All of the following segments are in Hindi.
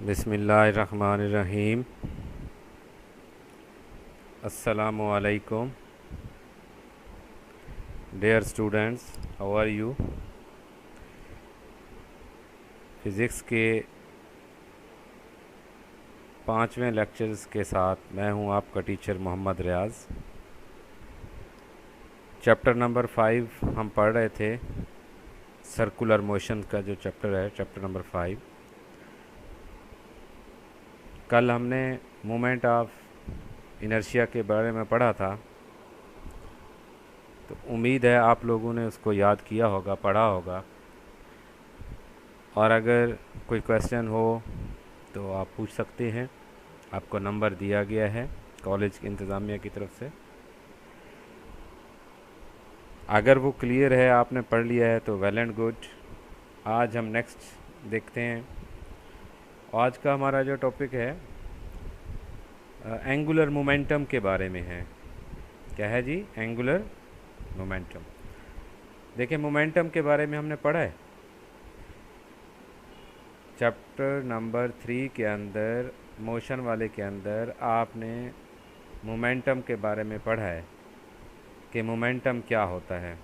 बिस्मिल्लाहिर्रहमानिर्रहीम। अस्सलामु अलैकुम dear students, how are you. Physics के 5वें लेक्चर्स के साथ मैं हूं आपका teacher Mohammad Riyaz. Chapter number 5 हम पढ़ रहे थे, सर्कुलर मोशन का जो चैप्टर है, चैप्टर नंबर 5। कल हमने मोमेंट ऑफ इनर्शिया के बारे में पढ़ा था, तो उम्मीद है आप लोगों ने उसको याद किया होगा, पढ़ा होगा। और अगर कोई क्वेश्चन हो तो आप पूछ सकते हैं, आपको नंबर दिया गया है कॉलेज की इंतज़ामिया की तरफ से। अगर वो क्लियर है, आपने पढ़ लिया है, तो वेल एंड गुड। आज हम नेक्स्ट देखते हैं। आज का हमारा जो टॉपिक है एंगुलर मोमेंटम के बारे में है। क्या है जी? Angular momentum. देखिए, मोमेंटम के बारे में हमने पढ़ा है चैप्टर नंबर 3 के अंदर, मोशन वाले के अंदर आपने मोमेंटम के बारे में पढ़ा है कि मोमेंटम क्या होता है।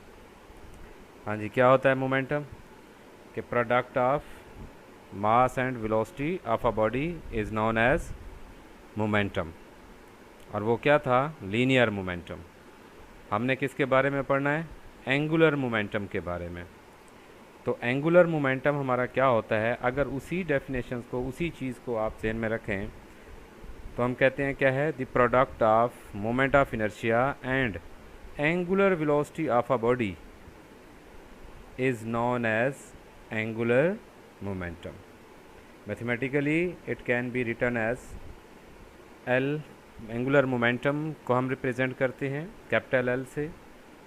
हाँ जी, क्या होता है मोमेंटम? कि product of mass and velocity of a body is known as momentum. और वो क्या था? Linear momentum. हमने किसके बारे में पढ़ना है? एंगुलर मोमेंटम के बारे में। तो एंगुलर मोमेंटम हमारा क्या होता है? अगर उसी डेफिनेशंस को, उसी चीज़ को आप ध्यान में रखें तो हम कहते हैं क्या है? The product of moment of inertia and angular velocity of a body is known as angular momentum. Mathematically it can be written as L. Angular momentum को हम रिप्रेजेंट करते हैं कैपिटल एल से।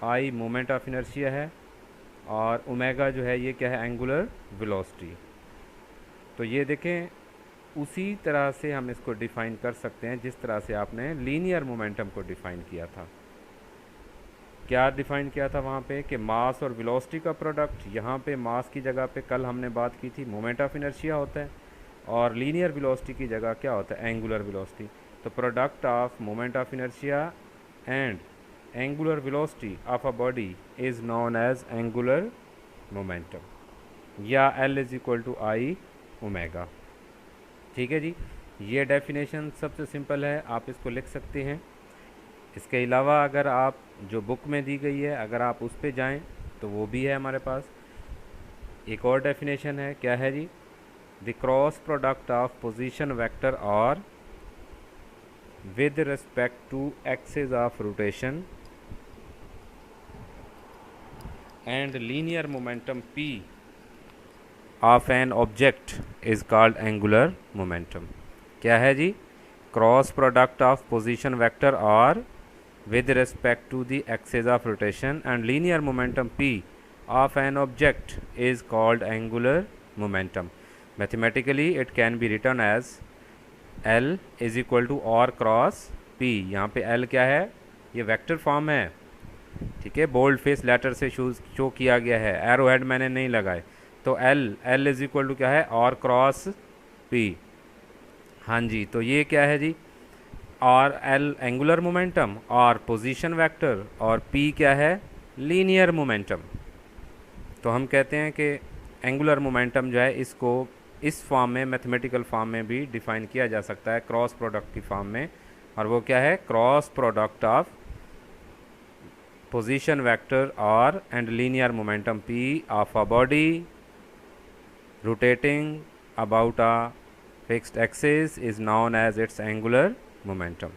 आई मोमेंट ऑफ इनर्शिया है और ओमेगा जो है ये क्या है? Angular velocity. तो ये देखें, उसी तरह से हम इसको डिफ़ाइन कर सकते हैं जिस तरह से आपने लीनियर मोमेंटम को डिफ़ाइन किया था। क्या डिफ़ाइन किया था वहाँ पे? कि मास और वेलोसिटी का प्रोडक्ट। यहाँ पे मास की जगह पे कल हमने बात की थी मोमेंट ऑफ इनर्शिया होता है, और लीनियर वेलोसिटी की जगह क्या होता है? Angular velocity. तो product of moment of inertia and angular velocity of a body is known as angular momentum, या L is equal to I omega. ठीक है जी, ये डेफिनेशन सबसे सिंपल है, आप इसको लिख सकते हैं। इसके अलावा अगर आप जो बुक में दी गई है, अगर आप उस पर जाएं तो वो भी है हमारे पास। एक और डेफिनेशन है, क्या है जी? The cross product of position vector और with respect to axis of rotation and linear momentum p of an object is called angular momentum। क्या है जी? Cross product of position vector और with respect to the axis of rotation and linear momentum p of an object is called angular momentum। Mathematically it can be written as L is equal to r cross P। यहाँ पे L क्या है? ये वेक्टर फॉर्म है, ठीक है, बोल्ड फेस लेटर से शो किया गया है, एरो हेड मैंने नहीं लगाए। तो L इज इक्वल टू क्या है? और क्रॉस P। हाँ जी, तो ये क्या है जी? और L एंगुलर मोमेंटम और पोजीशन वेक्टर, और P क्या है? Linear momentum. तो हम कहते हैं कि एंगुलर मोमेंटम जो है, इसको इस फॉर्म में, मैथमेटिकल फॉर्म में भी डिफ़ाइन किया जा सकता है, क्रॉस प्रोडक्ट की फॉर्म में। और वो क्या है? Cross product of position vector और and linear momentum p of a body rotating about a fixed axis is known as its angular momentum.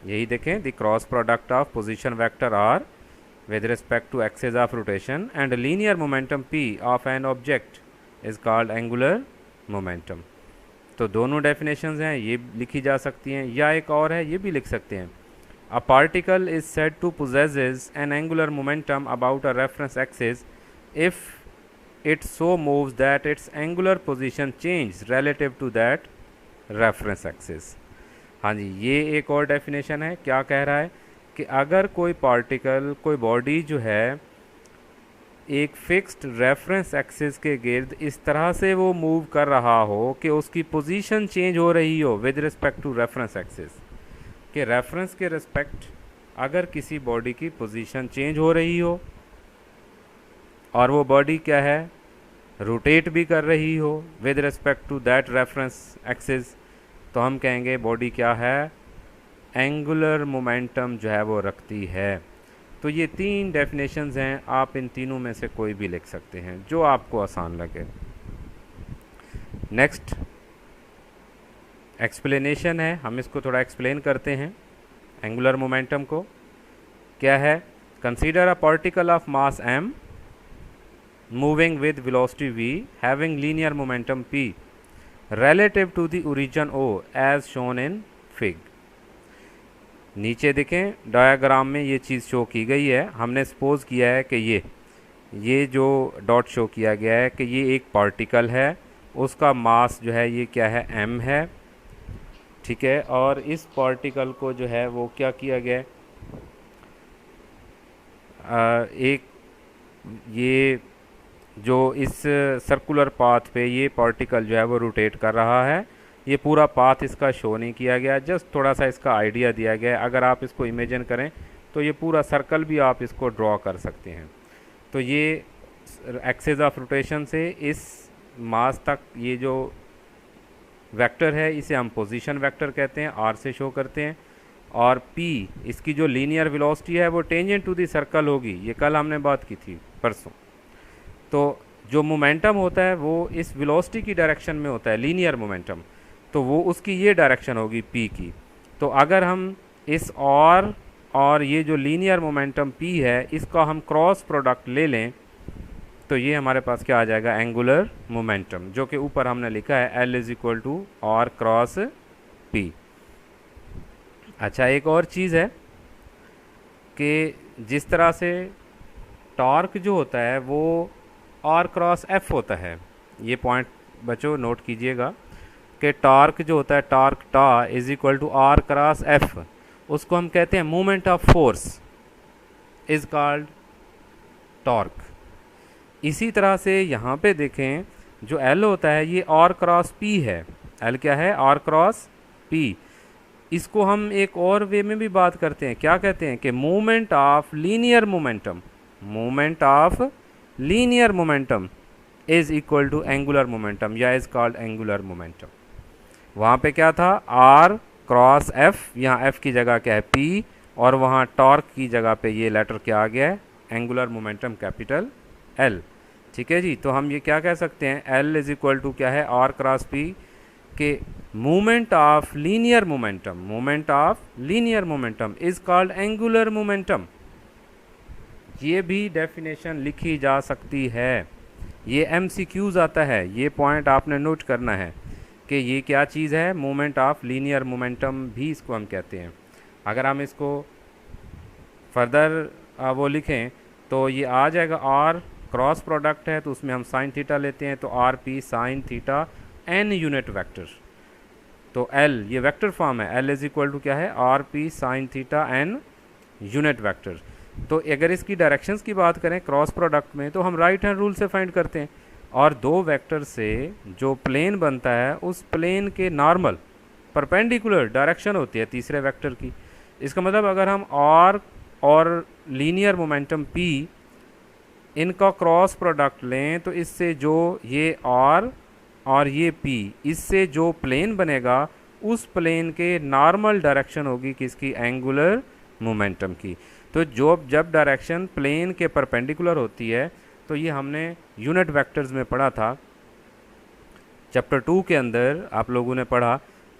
यही देखें, the cross product of position vector और with respect to axis of rotation and linear momentum p of an object is called angular momentum। तो दोनों डेफिनेशंस हैं, ये लिखी जा सकती हैं, या एक और है, ये भी लिख सकते हैं। A particle is said to possesses an angular momentum about a reference axis if it so moves that its angular position changes relative to that reference axis। हाँ जी, ये एक और डेफिनेशन है। क्या कह रहा है? कि अगर कोई पार्टिकल, कोई बॉडी जो है, एक फिक्स्ड रेफरेंस एक्सिस के गिर्द इस तरह से वो मूव कर रहा हो कि उसकी पोजीशन चेंज हो रही हो with respect to reference axis, कि रेफरेंस के रिस्पेक्ट अगर किसी बॉडी की पोजीशन चेंज हो रही हो और वो बॉडी क्या है, रोटेट भी कर रही हो with respect to that reference axis, तो हम कहेंगे बॉडी क्या है, एंगुलर मोमेंटम जो है वो रखती है। तो ये 3 डेफिनेशंस हैं, आप इन तीनों में से कोई भी लिख सकते हैं जो आपको आसान लगे। नेक्स्ट एक्सप्लेनेशन है, हम इसको थोड़ा एक्सप्लेन करते हैं। एंगुलर मोमेंटम को क्या है, consider a particle of mass m moving with velocity v having linear momentum p relative to the origin O as shown in fig। नीचे देखें डायग्राम में ये चीज़ शो की गई है। हमने सपोज किया है कि ये जो डॉट शो किया गया है कि ये एक पार्टिकल है, उसका मास जो है ये क्या है, m है, ठीक है। और इस पार्टिकल को जो है वो क्या किया गया है, एक ये जो इस सर्कुलर पाथ पे ये पार्टिकल जो है वो रोटेट कर रहा है, ये पूरा पाथ इसका शो नहीं किया गया, जस्ट थोड़ा सा इसका आइडिया दिया गया है। अगर आप इसको इमेजिन करें तो ये पूरा सर्कल भी आप इसको ड्रॉ कर सकते हैं। तो ये एक्सिस ऑफ रोटेशन से इस मास तक ये जो वेक्टर है इसे हम पोजीशन वेक्टर कहते हैं, आर से शो करते हैं। और पी इसकी जो लीनियर वेलोसिटी है वो टेंजेंट टू दी सर्कल होगी, ये कल हमने बात की थी परसों। तो जो मोमेंटम होता है वो इस वेलोसिटी की डायरेक्शन में होता है, लीनियर मोमेंटम, तो वो उसकी ये डायरेक्शन होगी पी की। तो अगर हम इस और ये जो लीनियर मोमेंटम पी है इसका हम क्रॉस प्रोडक्ट ले लें तो ये हमारे पास क्या आ जाएगा, एंगुलर मोमेंटम, जो कि ऊपर हमने लिखा है L is equal to are cross p. अच्छा, एक और चीज़ है कि जिस तरह से टॉर्क जो होता है वो आर क्रॉस एफ होता है, ये पॉइंट बच्चों नोट कीजिएगा कि टॉर्क जो होता है, torque tau is equal to are cross F, उसको हम कहते हैं moment of force is called torque. इसी तरह से यहाँ पे देखें जो एल होता है ये आर क्रॉस पी है, एल क्या है, आर क्रॉस पी। इसको हम एक और वे में भी बात करते हैं, क्या कहते हैं कि moment of linear momentum, moment of linear momentum is equal to angular momentum या इज कॉल्ड एंगुलर मोमेंटम। वहाँ पे क्या था, आर क्रॉस एफ, यहाँ एफ की जगह क्या है पी, और वहाँ टॉर्क की जगह पे ये लेटर क्या आ गया है, एंगुलर मोमेंटम कैपिटल एल। ठीक है जी, तो हम ये क्या कह सकते हैं, एल इज इक्वल टू क्या है, आर क्रॉस पी के moment of linear momentum, moment of linear momentum is called angular momentum. ये भी डेफिनेशन लिखी जा सकती है, ये MCQs आता है, ये पॉइंट आपने नोट करना है कि ये क्या चीज़ है, मोमेंट ऑफ लीनियर मोमेंटम भी इसको हम कहते हैं। अगर हम इसको फर्दर वो लिखें तो ये आ जाएगा, आर क्रॉस प्रोडक्ट है तो उसमें हम साइन थीटा लेते हैं, तो r p sine theta n unit vector, तो एल ये वेक्टर फॉर्म है, एल इज इक्वल टू क्या है, r p sine theta n unit vector. तो अगर इसकी डायरेक्शंस की बात करें क्रॉस प्रोडक्ट में तो हम राइट हैंड रूल से फाइंड करते हैं, और दो वेक्टर से जो प्लेन बनता है उस प्लेन के नॉर्मल परपेंडिकुलर डायरेक्शन होती है तीसरे वेक्टर की। इसका मतलब अगर हम आर और लीनियर मोमेंटम पी इनका क्रॉस प्रोडक्ट लें तो इससे जो ये आर और ये पी, इससे जो प्लेन बनेगा उस प्लेन के नॉर्मल डायरेक्शन होगी किसकी, एंगुलर मोमेंटम की। तो जब डायरेक्शन प्लेन के परपेंडिकुलर होती है तो ये हमने यूनिट वेक्टर्स में पढ़ा था, चैप्टर 2 के अंदर आप लोगों ने पढ़ा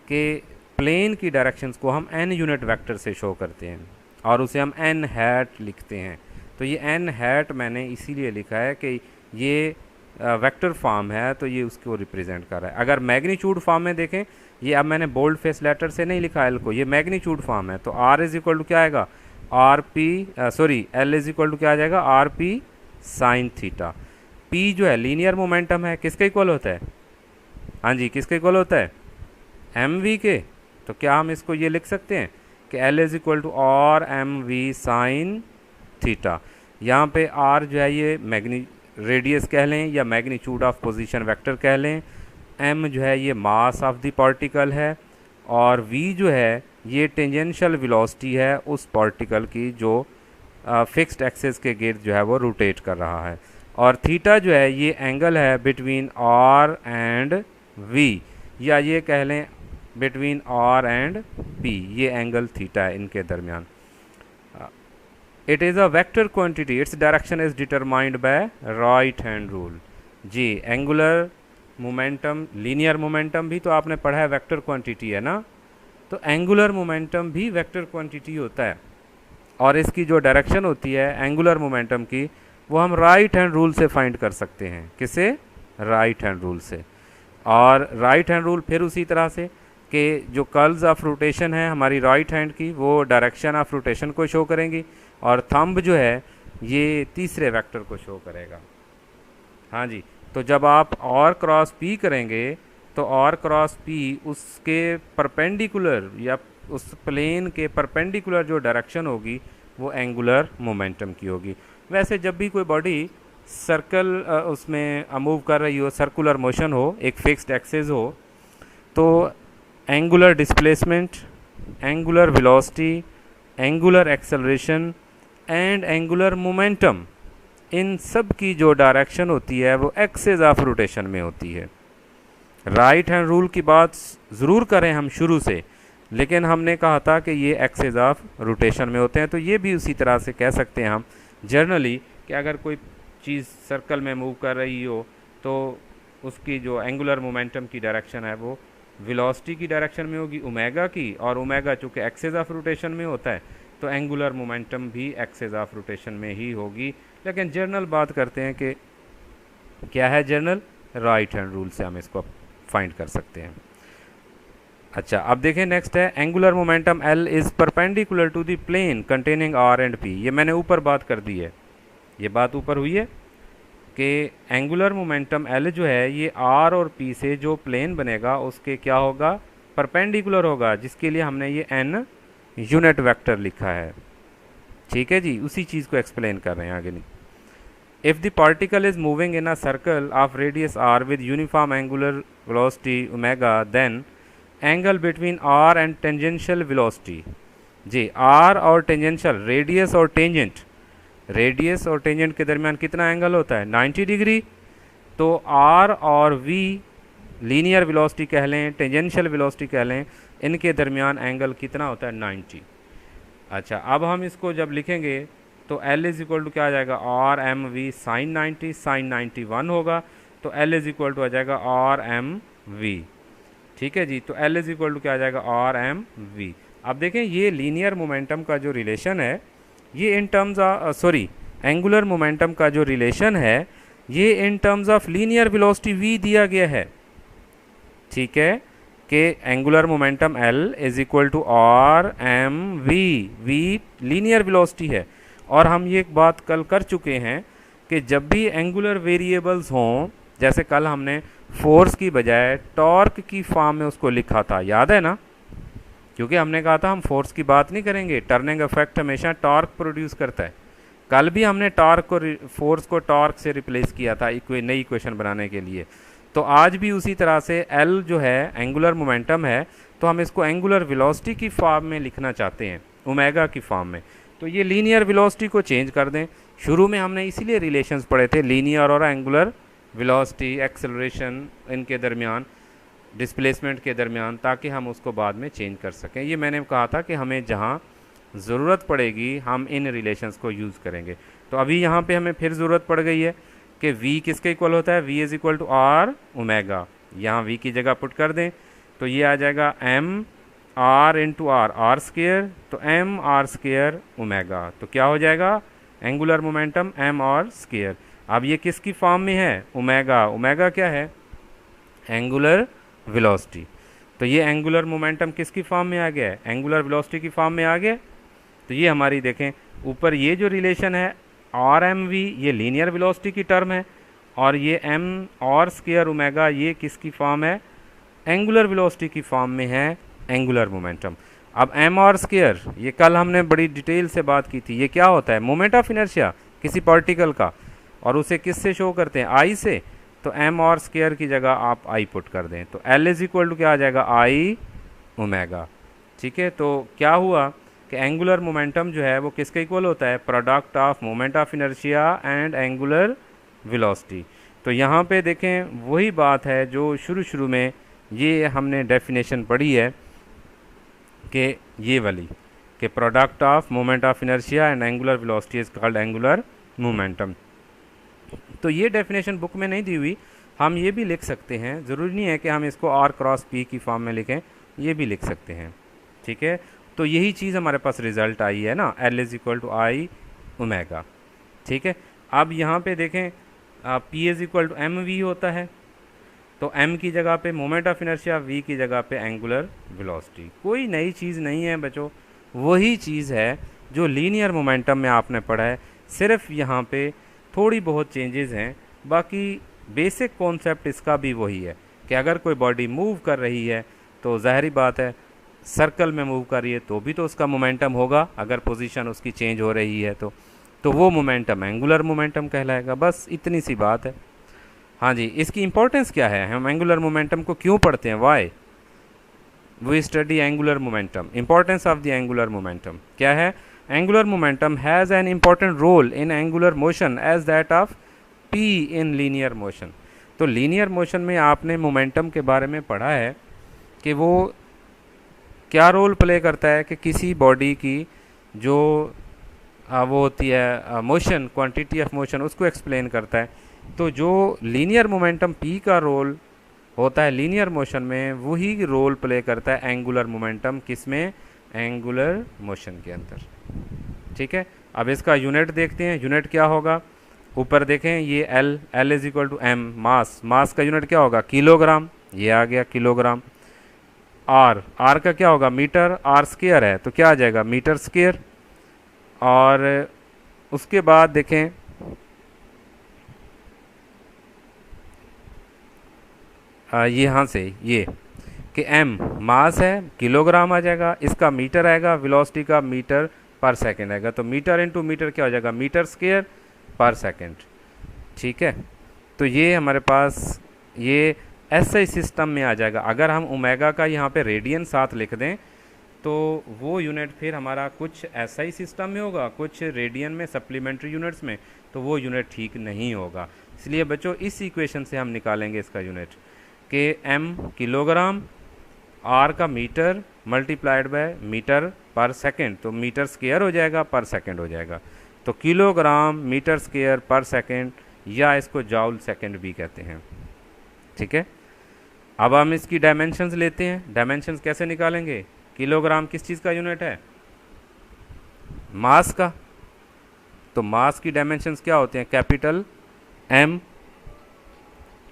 कि प्लेन की डायरेक्शंस को हम n यूनिट वेक्टर से शो करते हैं और उसे हम n हैट लिखते हैं। तो ये n हैट मैंने इसीलिए लिखा है कि ये वेक्टर फॉर्म है तो ये उसको रिप्रेजेंट कर रहा है। अगर मैग्नीट्यूड फॉर्म में देखें, ये अब मैंने बोल्ड फेस लेटर से नहीं लिखा एल को, ये मैग्नीट्यूड फॉर्म है, तो r इज इक्वल टू क्या आएगा, r p sorry L is equal to क्या आ जाएगा, r p sine theta. p जो है लीनियर मोमेंटम है, किसके इक्वल होता है, हाँ जी किसके इक्वल होता है, mv के। तो क्या हम इसको ये लिख सकते हैं कि L is equal to r m v sine theta. यहाँ पे आर जो है ये रेडियस कह लें या मैग्नीट्यूड ऑफ पोजीशन वेक्टर कह लें, एम जो है ये मास ऑफ द पार्टिकल है, और वी जो है ये टेंजेंशियल वेलोसिटी है उस पार्टिकल की जो फिक्स्ड एक्सिस के गिर्द जो है वो रोटेट कर रहा है, और थीटा जो है ये एंगल है बिटवीन आर एंड वी, या ये कह लें बिटवीन आर एंड पी, ये एंगल थीटा है इनके दरमियान। It is a vector quantity, its direction is determined by right hand rule. जी, एंगुलर मोमेंटम, लीनियर मोमेंटम भी तो आपने पढ़ा है वेक्टर क्वांटिटी है ना, तो एंगुलर मोमेंटम भी वेक्टर क्वांटिटी होता है, और इसकी जो डायरेक्शन होती है एंगुलर मोमेंटम की वो हम राइट हैंड रूल से फाइंड कर सकते हैं। किसे? राइट हैंड रूल से। और राइट हैंड रूल फिर उसी तरह से कि जो कर्ल्स ऑफ रोटेशन है हमारी राइट हैंड की वो डायरेक्शन ऑफ रोटेशन को शो करेंगी, और थंब जो है ये तीसरे वेक्टर को शो करेगा। हाँ जी, तो जब आप और क्रॉस पी करेंगे तो और क्रॉस पी उसके परपेंडिकुलर या उस प्लेन के परपेंडिकुलर जो डायरेक्शन होगी वो एंगुलर मोमेंटम की होगी। वैसे जब भी कोई बॉडी सर्कल उसमें मूव कर रही हो, सर्कुलर मोशन हो, एक फिक्स्ड एक्सिस हो, तो angular displacement, angular velocity, angular acceleration and angular momentum, इन सब की जो डायरेक्शन होती है वो एक्सिस ऑफ रोटेशन में होती है। राइट हैंड रूल की बात ज़रूर करें हम शुरू से, लेकिन हमने कहा था कि ये एक्सिस ऑफ रोटेशन में होते हैं, तो ये भी उसी तरह से कह सकते हैं हम जनरली कि अगर कोई चीज़ सर्कल में मूव कर रही हो तो उसकी जो एंगुलर मोमेंटम की डायरेक्शन है वो वेलोसिटी की डायरेक्शन में होगी, ओमेगा की, और ओमेगा चूँकि एक्सिस ऑफ रोटेशन में होता है तो एंगुलर मोमेंटम भी एक्सिस ऑफ रोटेशन में ही होगी। लेकिन जर्नल बात करते हैं कि क्या है जर्नल, राइट हैंड रूल से हम इसको फाइंड कर सकते हैं। अच्छा, अब देखें नेक्स्ट है angular momentum L is perpendicular to the plane containing R and P। ये मैंने ऊपर बात कर दी है, ये बात ऊपर हुई है कि एंगुलर मोमेंटम L जो है ये R और P से जो प्लेन बनेगा उसके क्या होगा, परपेंडिकुलर होगा, जिसके लिए हमने ये n यूनिट वेक्टर लिखा है। ठीक है जी, उसी चीज़ को एक्सप्लेन कर रहे हैं आगे नहीं। If the particle is moving in a circle of radius r with uniform angular velocity omega, then angle between r and tangential velocity. जी, r और टेंजेंशियल, रेडियस और टेंजेंट, रेडियस और टेंजेंट के दरमियान कितना एंगल होता है, 90 डिग्री। तो r और v लीनियर वेलोसिटी कह लें, टेंजेंशियल वेलोसिटी कह लें, इनके दरमियान एंगल कितना होता है, 90। अच्छा, अब हम इसको जब लिखेंगे तो L इज़ इक्वल टू क्या आ जाएगा, r m v sine 90, sine 91 होगा, तो L इज़ इक्वल टू आ जाएगा आर एम वी। ठीक है जी, तो L इज़ इक्वल टू क्या आ जाएगा, आर एम वी। अब देखें ये लीनियर मोमेंटम का जो रिलेशन है ये in terms of angular momentum का जो रिलेशन है ये in terms of linear velocity v दिया गया है। ठीक है, कि angular momentum L is equal to r m v, v linear velocity है। और हम ये एक बात कल कर चुके हैं कि जब भी एंगुलर वेरिएबल्स हों, जैसे कल हमने फोर्स की बजाय टॉर्क की फॉर्म में उसको लिखा था, याद है ना, क्योंकि हमने कहा था हम फोर्स की बात नहीं करेंगे, टर्निंग इफेक्ट हमेशा टॉर्क प्रोड्यूस करता है। कल भी हमने फोर्स को टॉर्क से रिप्लेस किया था नई इक्वेशन बनाने के लिए, तो आज भी उसी तरह से L जो है एंगुलर मोमेंटम है, तो हम इसको एंगुलर वेलोसिटी की फॉर्म में लिखना चाहते हैं, ओमेगा की फॉर्म में। तो ये लीनियर वेलोसिटी को चेंज कर दें। शुरू में हमने इसीलिए रिलेशंस पढ़े थे, लीनियर और एंगुलर वेलोसिटी, एक्सेलरेशन इनके दरमियान, डिस्प्लेसमेंट के दरमियान, ताकि हम उसको बाद में चेंज कर सकें। ये मैंने कहा था कि हमें जहाँ ज़रूरत पड़ेगी हम इन रिलेशंस को यूज़ करेंगे। तो अभी यहाँ पे हमें फिर ज़रूरत पड़ गई है कि v किसके इक्वल होता है, v is equal to r omega. यहाँ v की जगह पुट कर दें तो ये आ जाएगा m r into r, r square, तो m r स्क्वेयर ओमेगा। तो क्या हो जाएगा, angular momentum m r square. अब ये किसकी फॉर्म में है, ओमेगा। ओमेगा क्या है, एंगुलर वेलोसिटी। तो ये एंगुलर मोमेंटम किसकी फॉर्म में आ गया है, एंगुलर वेलोसिटी की फॉर्म में आ गया। तो ये हमारी देखें ऊपर ये जो रिलेशन है आर एम वी, ये लीनियर वेलोसिटी की टर्म है, और ये m r स्क्वायर ओमेगा ये किसकी फॉर्म है, एंगुलर वेलोसिटी की फॉर्म में है, एंगुलर मोमेंटम। अब m r स्क्वायर ये कल हमने बड़ी डिटेल से बात की थी, ये क्या होता है, मोमेंट ऑफ इनर्शिया, किसी पार्टिकल का, और उसे किससे शो करते हैं, आई से, तो एम और स्केयर की जगह आप आई पुट कर दें, तो एल इज इक्वल टू क्या आ जाएगा, आई ओमेगा। ठीक है, तो क्या हुआ कि एंगुलर मोमेंटम जो है वो किसके इक्वल होता है, product of moment of inertia and angular velocity. तो यहाँ पे देखें वही बात है जो शुरू शुरू में ये हमने डेफिनेशन पढ़ी है कि ये वाली, कि product of moment of inertia and angular velocity is called angular momentum. तो ये डेफिनेशन बुक में नहीं दी हुई, हम ये भी लिख सकते हैं, ज़रूरी नहीं है कि हम इसको आर क्रॉस पी की फॉर्म में लिखें, ये भी लिख सकते हैं। ठीक है, तो यही चीज़ हमारे पास रिज़ल्ट आई है ना, L is equal to I omega. ठीक है, अब यहाँ पे देखें p is equal to M v होता है, तो m की जगह पे मोमेंट ऑफ इनर्शिया, v की जगह पे एंगुलर वेलोसिटी। कोई नई चीज़ नहीं है बच्चों, वही चीज़ है जो लीनियर मोमेंटम में आपने पढ़ा है, सिर्फ यहाँ पे थोड़ी बहुत चेंजेस हैं, बाकी बेसिक कॉन्सेप्ट इसका भी वही है कि अगर कोई बॉडी मूव कर रही है तो ज़ाहरी बात है सर्कल में मूव कर रही है तो भी तो उसका मोमेंटम होगा, अगर पोजीशन उसकी चेंज हो रही है तो वो मोमेंटम एंगुलर मोमेंटम कहलाएगा। बस इतनी सी बात है। हाँ जी, इसकी इंपॉर्टेंस क्या है, हम एंगुलर मोमेंटम को क्यों पढ़ते हैं, why we study angular momentum, importance of the angular momentum क्या है, angular momentum has an important role in angular motion as that of p in linear motion. तो लीनियर मोशन में आपने मोमेंटम के बारे में पढ़ा है कि वो क्या रोल प्ले करता है, कि किसी बॉडी की जो वो होती है मोशन, क्वांटिटी ऑफ मोशन, उसको एक्सप्लेन करता है। तो जो लीनियर मोमेंटम पी का रोल होता है लीनियर मोशन में, वही रोल प्ले करता है एंगुलर मोमेंटम किसमें, एंगुलर मोशन के अंदर। ठीक है, अब इसका यूनिट देखते हैं, यूनिट क्या होगा, ऊपर देखें ये L, L is equal to M, mass, mass का यूनिट क्या होगा, किलोग्राम, ये आ गया किलोग्राम। आर, आर का क्या होगा, मीटर, आर स्क्वायर है तो क्या आ जाएगा, मीटर स्क्वायर। और उसके बाद देखें यहाँ से ये कि m मास है, किलोग्राम आ जाएगा, इसका मीटर आएगा, वेलोसिटी का मीटर पर सेकंड आएगा, तो मीटर इंटू मीटर क्या हो जाएगा, मीटर स्क्वायर पर सेकंड। ठीक है, तो ये हमारे पास ये ऐसे सिस्टम में आ जाएगा। अगर हम ओमेगा का यहाँ पे रेडियन साथ लिख दें तो वो यूनिट फिर हमारा कुछ ऐसा ही सिस्टम में होगा, कुछ रेडियन में सप्लीमेंट्री यूनिट्स में, तो वो यूनिट ठीक नहीं होगा। इसलिए बच्चों इस इक्वेशन से हम निकालेंगे इसका यूनिट कि m किलोग्राम, r का मीटर मल्टीप्लाइड बाय मीटर पर सेकंड, तो मीटर स्क्वायर हो जाएगा, पर सेकंड हो जाएगा, तो किलोग्राम मीटर स्क्वायर पर सेकंड, या इसको जाउल सेकंड भी कहते हैं। ठीक है, अब हम इसकी डायमेंशंस लेते हैं। डायमेंशंस कैसे निकालेंगे, किलोग्राम किस चीज़ का यूनिट है, मास का, तो मास की डायमेंशंस क्या होते हैं, कैपिटल M।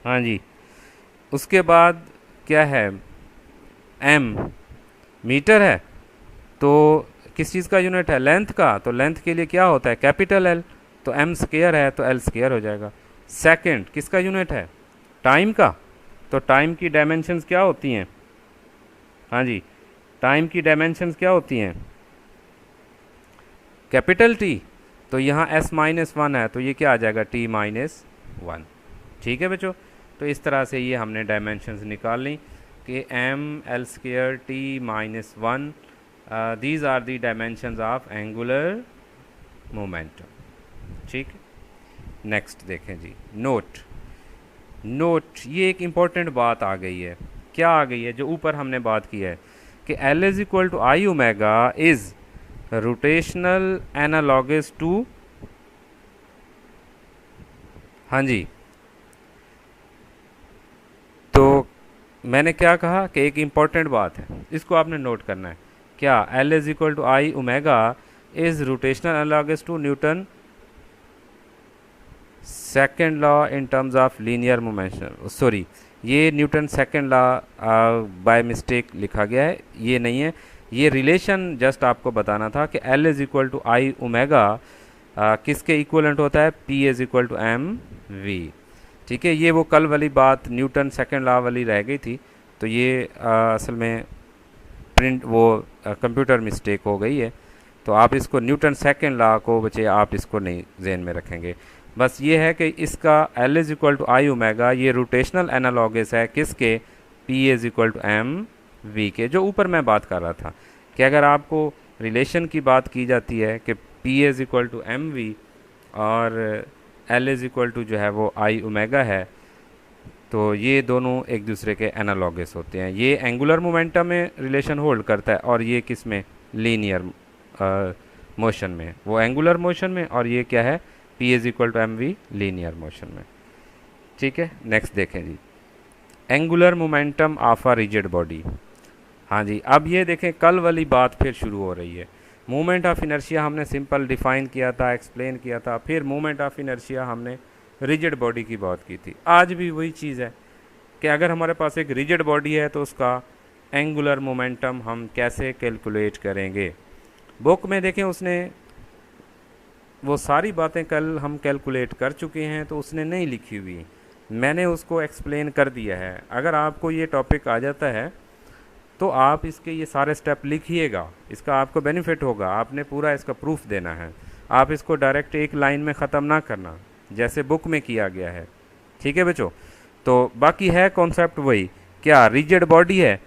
हाँ जी, उसके बाद क्या है, m मीटर है, तो किस चीज़ का यूनिट है, लेंथ का, तो लेंथ के लिए क्या होता है, कैपिटल L, तो m स्क्वायर है तो L स्क्वायर हो जाएगा। सेकंड किसका यूनिट है, टाइम का, तो टाइम की डायमेंशंस क्या होती हैं, हाँ जी, टाइम की डायमेंशंस क्या होती हैं, कैपिटल T, तो यहाँ s-1 है तो ये क्या आ जाएगा, t-1। ठीक है बच्चों, तो इस तरह से ये हमने डायमेंशंस निकाल ली कि m l square t-1, these are the dimensions of angular momentum. ठीक, नेक्स्ट देखें जी, नोट, नोट ये एक इम्पॉर्टेंट बात आ गई है, क्या आ गई है, जो ऊपर हमने बात की है कि L is equal to I omega is rotational analogous to, हाँ जी, तो मैंने क्या कहा कि एक इम्पॉर्टेंट बात है, इसको आपने नोट करना है, क्या, L is equal to I omega is rotational analogous to Newton second law in terms of linear momentum. Sorry, ये Newton second law by mistake लिखा गया है, ये नहीं है, ये रिलेशन जस्ट आपको बताना था कि L is equal to I omega किसके इक्वलेंट होता है, P is equal to M v. ठीक है, ये वो कल वाली बात न्यूटन सेकेंड लॉ वाली रह गई थी, तो ये असल में प्रिंट वो कंप्यूटर मिस्टेक हो गई है, तो आप इसको न्यूटन सेकेंड लॉ को बचे आप इसको नहीं जहन में रखेंगे। बस ये है कि इसका L is equal to I omega, ये रोटेशनल एनालॉगस है किसके, P is equal to M we के, जो ऊपर मैं बात कर रहा था कि अगर आपको रिलेशन की बात की जाती है कि P is equal to M v और L इज इक्वल टू जो है वो आई ओमेगा है, तो ये दोनों एक दूसरे के एनालॉगस होते हैं। ये एंगुलर मोमेंटम में रिलेशन होल्ड करता है और ये किस में, लीनियर मोशन में, वो एंगुलर मोशन में, और ये क्या है, P is equal to M V linear motion में। ठीक है, नेक्स्ट देखें जी, angular momentum of a rigid body. हाँ जी, अब ये देखें कल वाली बात फिर शुरू हो रही है। मोमेंट ऑफ इनर्शिया हमने सिंपल डिफाइन किया था, एक्सप्लेन किया था, फिर मोमेंट ऑफ इनर्शिया हमने रिजिड बॉडी की बात की थी। आज भी वही चीज़ है कि अगर हमारे पास एक रिजिड बॉडी है तो उसका एंगुलर मोमेंटम हम कैसे कैलकुलेट करेंगे। बुक में देखें उसने वो सारी बातें कल हम कैलकुलेट कर चुके हैं, तो उसने नहीं लिखी हुई, मैंने उसको एक्सप्लेन कर दिया है। अगर आपको ये टॉपिक आ जाता है तो आप इसके ये सारे स्टेप लिखिएगा, इसका आपको बेनिफिट होगा। आपने पूरा इसका प्रूफ देना है, आप इसको डायरेक्ट एक लाइन में ख़त्म ना करना जैसे बुक में किया गया है। ठीक है बच्चों, तो बाकी है कॉन्सेप्ट वही, क्या रिजिड बॉडी है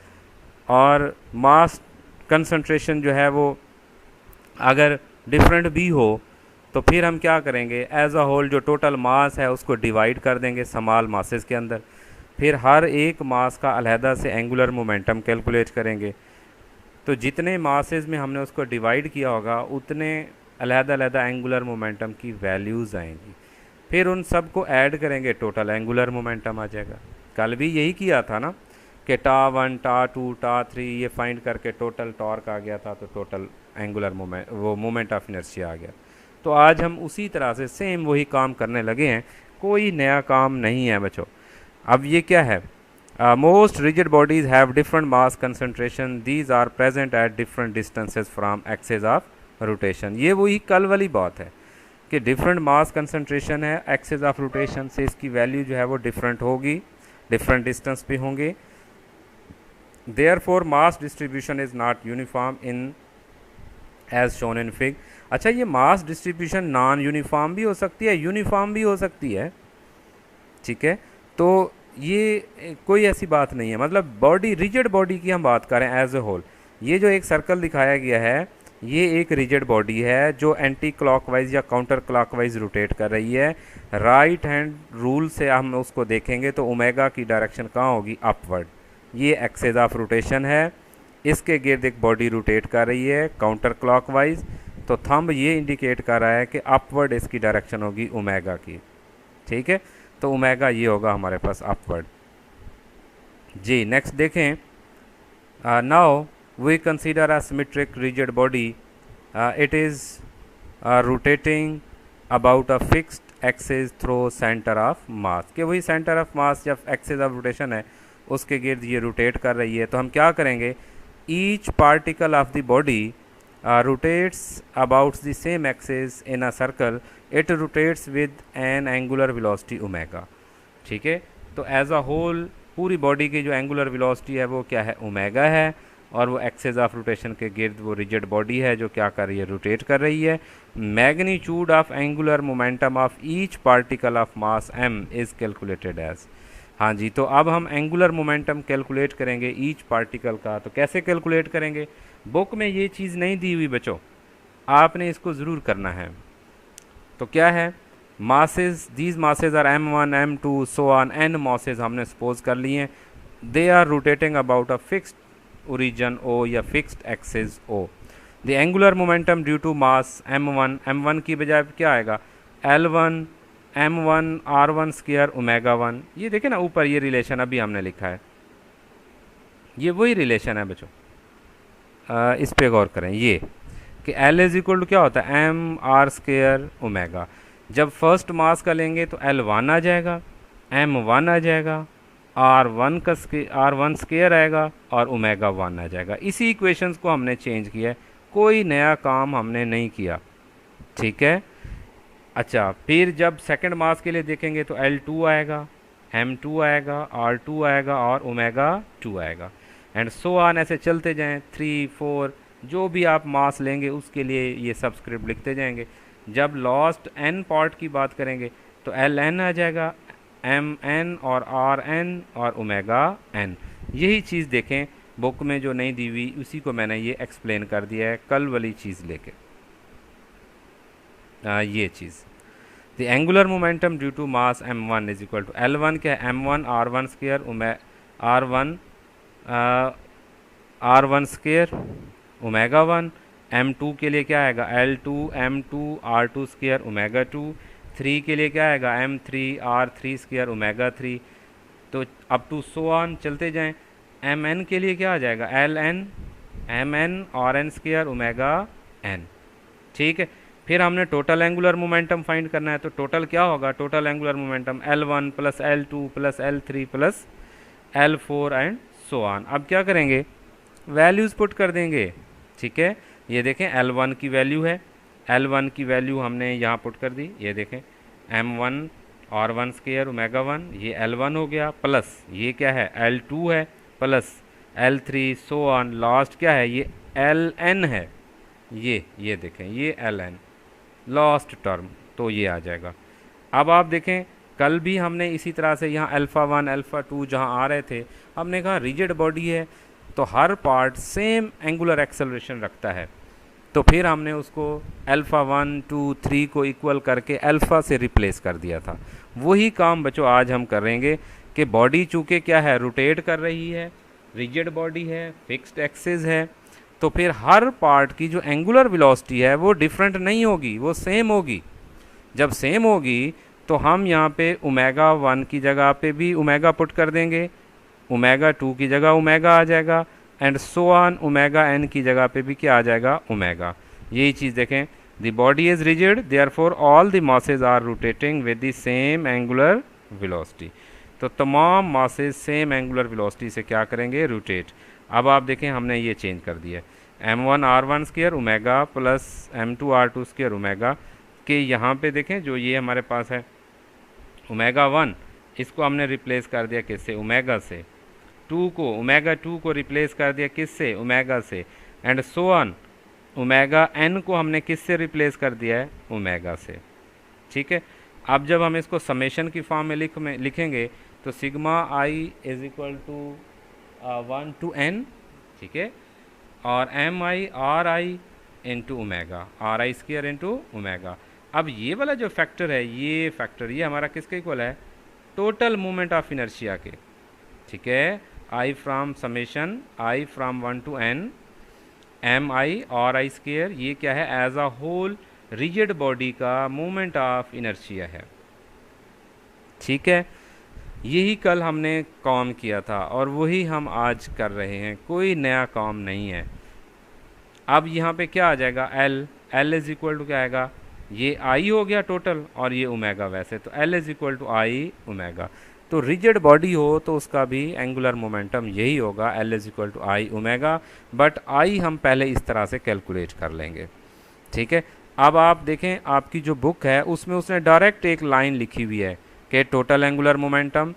और मास कंसंट्रेशन जो है वो अगर डिफरेंट भी हो तो फिर हम क्या करेंगे, एज अ होल जो टोटल मास है उसको डिवाइड कर देंगे स्मॉल मासेस के अंदर, फिर हर एक मास का अलहदा से एंगुलर मोमेंटम कैलकुलेट करेंगे। तो जितने मासेस में हमने उसको डिवाइड किया होगा उतने अलहदा एंगुलर मोमेंटम की वैल्यूज़ आएंगी, फिर उन सब को ऐड करेंगे, टोटल एंगुलर मोमेंटम आ जाएगा। कल भी यही किया था ना कि टा1 टा2 टा3 ये फाइंड करके टोटल टॉर्क आ गया था, तो total angular moment of inertia आ गया। तो आज हम उसी तरह से सेम वही काम करने लगे हैं, कोई नया काम नहीं है बच्चों। अब ये क्या है, most rigid bodies have different mass concentration, these are present at different distances from axis of rotation. ये वही कल वाली बात है कि डिफरेंट मास कंसंट्रेशन है, एक्सेस ऑफ रोटेशन से इसकी वैल्यू जो है वो डिफरेंट होगी, डिफरेंट डिस्टेंस पे होंगे। Therefore mass distribution is not uniform in as shown in fig. अच्छा, ये मास डिस्ट्रीब्यूशन नॉन यूनिफॉर्म भी हो सकती है, यूनिफॉर्म भी हो सकती है। ठीक है, तो ये कोई ऐसी बात नहीं है, मतलब बॉडी रिजिड बॉडी की हम बात करें एज ए होल। ये जो एक सर्कल दिखाया गया है ये एक रिजिड बॉडी है जो एंटी क्लॉकवाइज या काउंटर क्लॉकवाइज रोटेट कर रही है। राइट हैंड रूल से हम उसको देखेंगे तो ओमेगा की डायरेक्शन कहाँ होगी, अपवर्ड। ये एक्सेस ऑफ रोटेशन है, इसके गिर्द एक बॉडी रोटेट कर रही है काउंटर क्लॉकवाइज, तो थंब ये इंडिकेट कर रहा है कि अपवर्ड इसकी डायरेक्शन होगी ओमेगा की। ठीक है, तो ओमेगा ये होगा हमारे पास अपवर्ड जी। नेक्स्ट देखें, now we consider a symmetric rigid body, it is rotating about a fixed axis through centre of mass, कि वही सेंटर ऑफ मास जब एक्सिस ऑफ रोटेशन है उसके गिर्द ये रोटेट कर रही है। तो हम क्या करेंगे, each particle of the body rotates about the same axis in a circle, it rotates with an angular velocity omega। ठीक है, तो एज अ होल पूरी बॉडी की जो एंगुलर वेलोसिटी है वो क्या है, ओमेगा है, और वो एक्सेस ऑफ रोटेशन के गिर्द वो रिजिड बॉडी है जो क्या कर रही है, रोटेट कर रही है। Magnitude of angular momentum of each particle of mass m is calculated as. हाँ जी, तो अब हम एंगुलर मोमेंटम कैलकुलेट करेंगे ईच पार्टिकल का। तो कैसे कैलकुलेट करेंगे, बुक में ये चीज़ नहीं दी हुई बच्चों, आपने इसको ज़रूर करना है। तो क्या है, masses, these masses are m1 m2 so on, n masses हमने सपोज कर लिए हैं, they are rotating about a fixed origin o या fixed axis o। The angular momentum due to mass m1 की बजाय क्या आएगा, L1 m1 r1 square omega 1। ये देखें ना ऊपर ये रिलेशन अभी हमने लिखा है, ये वही रिलेशन है बच्चों, इस पे गौर करें ये कि L इज इक्वल टू क्या होता है, m r स्क्वायर ओमेगा। जब फर्स्ट मास का लेंगे तो L1 आ जाएगा, m1 आ जाएगा, r1 स्क्वायर आएगा और ओमेगा 1 आ जाएगा। इसी इक्वेशंस को हमने चेंज किया है, कोई नया काम हमने नहीं किया। ठीक है, अच्छा, फिर जब सेकंड मास के लिए देखेंगे तो L2 आएगा, m2 आएगा, r2 आएगा और ओमेगा 2 आएगा, एंड सो ऑन, ऐसे चलते जाएं 3 4 जो भी आप मास लेंगे उसके लिए ये सबस्क्रिप्ट लिखते जाएंगे। जब लास्ट n पार्ट की बात करेंगे तो एल एन आ जाएगा, एम एन और आर एन और ओमेगा एन। यही चीज़ देखें बुक में जो नहीं दी हुई उसी को मैंने ये एक्सप्लेन कर दिया है कल वाली चीज़ लेके। ये चीज़ the angular momentum due to mass m1 is equal to L1 क्या है, m1 r1 square r1 square omega 1। m2 के लिए क्या आएगा, L2 m2 r2 square omega 2। 3 के लिए क्या आएगा, m3 r3 स्क्वायर ओमेगा 3। तो अप टू सो ऑन चलते जाएं। mn के लिए क्या आ जाएगा, ln mn rn square omega n। ठीक है, फिर हमने टोटल एंगुलर मोमेंटम फाइंड करना है। तो टोटल क्या होगा, total angular momentum L1 plus L2 plus L3 plus L4 and so on. अब क्या करेंगे, वैल्यूज़ पुट कर देंगे। ठीक है, ये देखें L1 की वैल्यू है, L1 की वैल्यू हमने यहाँ पुट कर दी। ये देखें m1 r1 स्क्वायर ओमेगा 1, ये L1 हो गया, प्लस ये क्या है L2 है, plus L3 so on, last क्या है ये Ln है। ये देखें ये Ln लास्ट टर्म, तो ये आ जाएगा। अब आप देखें कल भी हमने इसी तरह से यहाँ अल्फ़ा 1 अल्फ़ा 2 जहाँ आ रहे थे, हमने कहा रिजिड बॉडी है तो हर पार्ट सेम एंगुलर एक्सेलरेशन रखता है, तो फिर हमने उसको अल्फ़ा 1 2 3 को इक्वल करके अल्फ़ा से रिप्लेस कर दिया था। वही काम बच्चों आज हम करेंगे कि बॉडी चूँकि क्या है, रोटेट कर रही है, रिजिड बॉडी है, फिक्स्ड एक्सिस है, तो फिर हर पार्ट की जो एंगुलर वेलोसिटी है वो डिफरेंट नहीं होगी, वो सेम होगी। जब सेम होगी तो हम यहाँ पे ओमेगा 1 की जगह पे भी ओमेगा पुट कर देंगे, ओमेगा 2 की जगह ओमेगा आ जाएगा, and so on omega n की जगह पे भी क्या आ जाएगा, ओमेगा। यही चीज़ देखें, the body is rigid therefore all the masses are rotating with the same angular velocity. तो तमाम मासेज सेम एंगुलर वेलोसिटी से क्या करेंगे, रोटेट। अब आप देखें हमने ये चेंज कर दिया, m1 r1 square omega plus m2 r2 square omega के यहाँ पे देखें जो ये हमारे पास है ओमेगा 1, इसको हमने रिप्लेस कर दिया किससे, ओमेगा से। 2 को ओमेगा 2 को रिप्लेस कर दिया किससे, ओमेगा से, and so on omega n को हमने किससे रिप्लेस कर दिया है, ओमेगा से। ठीक है, अब जब हम इसको समेशन की फॉर्म में लिखेंगे तो sigma i is equal to 1 to n, ठीक है, और m I R i into omega, r I square into omega. अब ये वाला जो फैक्टर है, ये फैक्टर ये हमारा किसके इक्वल है, टोटल मोमेंट ऑफ इनर्शिया के। ठीक है, I from summation I from 1 to n M I R I square, ये क्या है, as a whole rigid body का मोमेंट ऑफ इनर्शिया है। ठीक है, यही कल हमने काम किया था और वही हम आज कर रहे हैं, कोई नया काम नहीं है। अब यहाँ पे क्या आ जाएगा, L इज़ इक्वल टू क्या आएगा, ये I हो गया टोटल और ये ओमेगा, वैसे तो L is equal to I omega. तो रिजिड बॉडी हो तो उसका भी एंगुलर मोमेंटम यही होगा, L is equal to I omega, but I हम पहले इस तरह से कैलकुलेट कर लेंगे। ठीक है, अब आप देखें आपकी जो बुक है उसमें उसने डायरेक्ट एक लाइन लिखी हुई है कि total angular momentum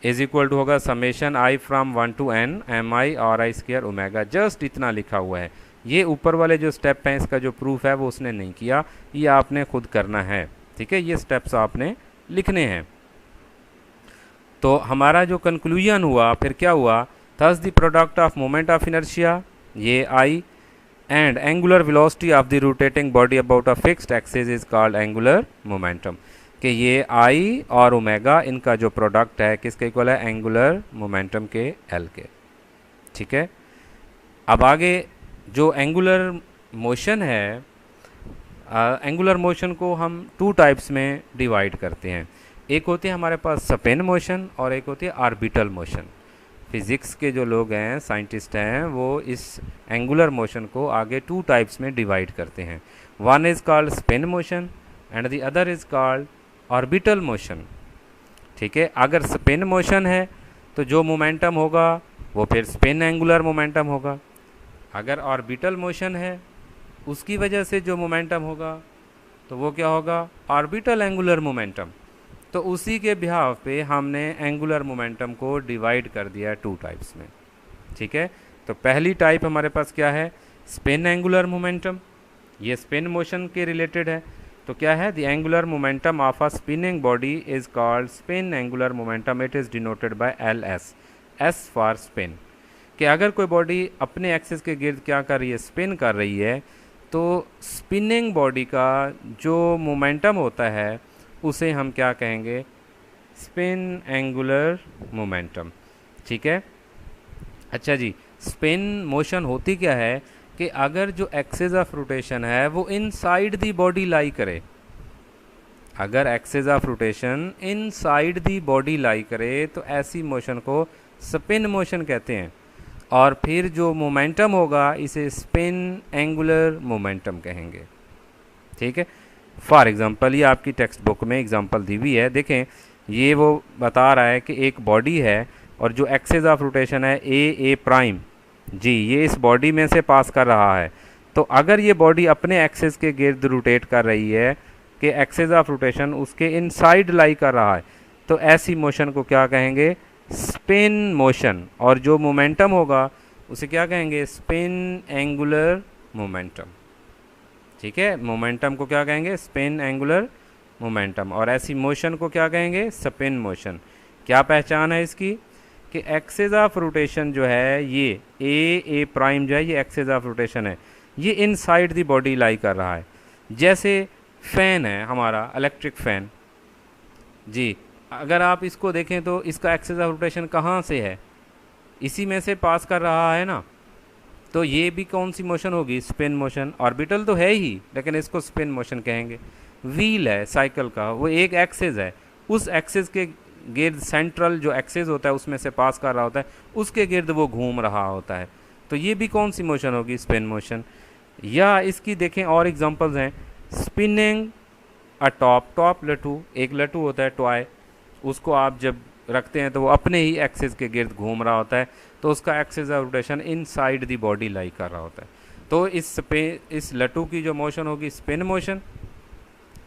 is equal to होगा summation I from 1 to n M I R I square omega, just इतना लिखा हुआ है। ये ऊपर वाले जो स्टेप हैं इसका जो प्रूफ है वो उसने नहीं किया, ये आपने खुद करना है। ठीक है, ये स्टेप्स आपने लिखने हैं। तो हमारा जो कंक्लूजन हुआ फिर क्या हुआ, thus the product of moment of inertia ये I and angular velocity of the rotating body about a fixed axis is called angular momentum. कि ये आई और ओमेगा इनका जो प्रोडक्ट है किसके इक्वल है, एंगुलर मोमेंटम के एल के। ठीक है, अब आगे जो एंगुलर मोशन है, एंगुलर मोशन को हम 2 टाइप्स में डिवाइड करते हैं। एक होती है हमारे पास स्पिन मोशन और एक होती है ऑर्बिटल मोशन। फिज़िक्स के जो लोग हैं, साइंटिस्ट हैं, वो इस एंगुलर मोशन को आगे 2 टाइप्स में डिवाइड करते हैं। One is called spin motion and the other is called orbital motion. ठीक है, अगर स्पिन मोशन है तो जो मोमेंटम होगा वो फिर स्पिन एंगुलर मोमेंटम होगा। अगर ऑर्बिटल मोशन है उसकी वजह से जो मोमेंटम होगा तो वो क्या होगा, ऑर्बिटल एंगुलर मोमेंटम। तो उसी के बिहाव पे हमने एंगुलर मोमेंटम को डिवाइड कर दिया 2 टाइप्स में। ठीक है, तो पहली टाइप हमारे पास क्या है, स्पिन एंगुलर मोमेंटम, ये स्पिन मोशन के रिलेटेड है। तो क्या है, the angular momentum of a spinning body is called spin angular momentum, it is denoted by L S, S for spin. कि अगर कोई बॉडी अपने एक्सिस के गिर्द क्या कर रही है, स्पिन कर रही है, तो स्पिनिंग बॉडी का जो मोमेंटम होता है उसे हम क्या कहेंगे, स्पिन एंगुलर मोमेंटम। ठीक है। अच्छा जी, स्पिन मोशन होती क्या है कि अगर जो एक्सिस ऑफ रोटेशन है वो इनसाइड दी बॉडी लाई करे, अगर axis of rotation inside the body lie करे तो ऐसी मोशन को स्पिन मोशन कहते हैं। और फिर जो मोमेंटम होगा इसे स्पिन एंगुलर मोमेंटम कहेंगे। ठीक है। फॉर एग्जांपल ये आपकी टेक्स्ट बुक में एग्जांपल दी हुई है, देखें ये वो बता रहा है कि एक बॉडी है और जो एक्सिस ऑफ रोटेशन है ए प्राइम जी, ये इस बॉडी में से पास कर रहा है। तो अगर ये बॉडी अपने एक्सिस के गिर्द रोटेट कर रही है कि एक्सिस ऑफ रोटेशन उसके इनसाइड लाई कर रहा है, तो ऐसी मोशन को क्या कहेंगे, स्पिन मोशन। और जो मोमेंटम होगा उसे क्या कहेंगे, स्पिन एंगुलर मोमेंटम। ठीक है, मोमेंटम को क्या कहेंगे, स्पिन एंगुलर मोमेंटम। और ऐसी मोशन को क्या कहेंगे, स्पिन मोशन। क्या पहचान है इसकी कि एक्सिस ऑफ रोटेशन जो है ये ए प्राइम जो है ये एक्सिस ऑफ रोटेशन है, ये इनसाइड दी बॉडी लाई कर रहा है। जैसे फ़ैन है हमारा, इलेक्ट्रिक फ़ैन जी, अगर आप इसको देखें तो इसका एक्सिस ऑफ रोटेशन कहाँ से है, इसी में से पास कर रहा है ना। तो ये भी कौन सी मोशन होगी, स्पिन मोशन। ऑर्बिटल तो है ही लेकिन इसको स्पिन मोशन कहेंगे। व्हील है साइकिल का, वो एक एक्सिस है, उस एक्सिस के गिर्द सेंट्रल जो एक्सिस होता है उसमें से पास कर रहा होता है, उसके गिर्द वो घूम रहा होता है। तो ये भी कौन सी मोशन होगी, स्पिन मोशन। या इसकी देखें और एग्जांपल्स हैं, स्पिनिंग अ टॉप, टॉप लट्टू, एक लट्टू होता है टॉय, उसको आप जब रखते हैं तो वो अपने ही एक्सिस के गिर्द घूम रहा होता है, तो उसका axis of rotation inside the body lie कर रहा होता है। तो इस लट्टू की जो मोशन होगी स्पिन मोशन,